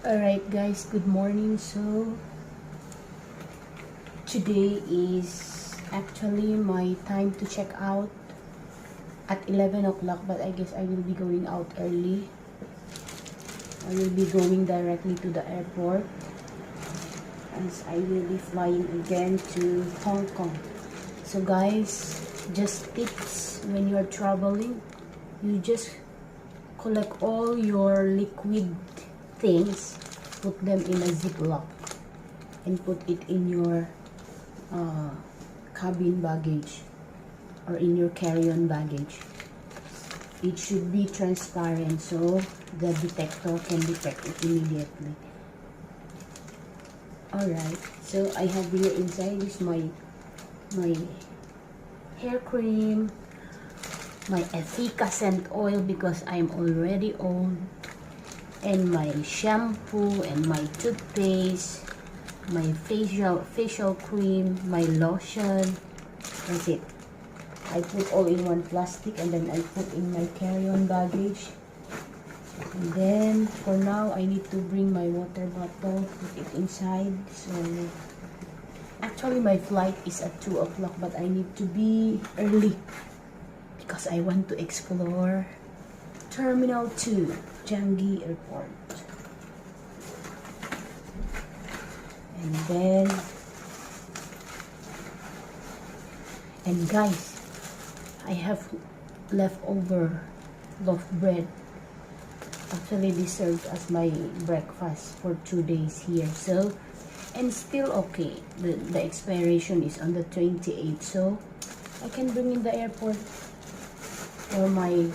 Alright guys, good morning. So today is actually my time to check out at 11 o'clock, but I guess I will be going out early. I will be going directly to the airport as I will be flying again to Hong Kong. So guys, just tips when you are traveling, you just collect all your liquid things, put them in a ziplock and put it in your cabin baggage or in your carry-on baggage. It should be transparent so the detector can detect it immediately. Alright, so I have here inside is my hair cream, my efficacent oil because I'm already old, and my shampoo and my toothpaste, my facial cream, my lotion. That's it. I put all in one plastic and then I put in my carry-on baggage. And then for now I need to bring my water bottle, put it inside. So actually my flight is at 2 o'clock, but I need to be early because I want to explore Terminal 2, Changi Airport. And guys, I have leftover loaf bread. Actually, this served as my breakfast for 2 days here. So, and still okay. The expiration is on the 28th. So, I can bring in the airport for my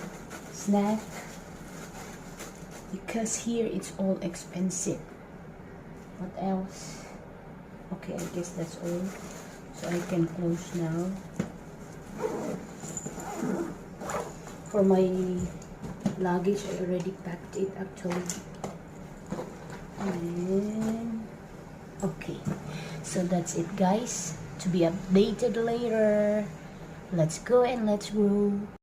snack. Because here it's all expensive. What else? Okay, I guess that's all. So I can close now. For my luggage, I already packed it actually. And okay, so that's it guys. To be updated later. Let's go and let's grow.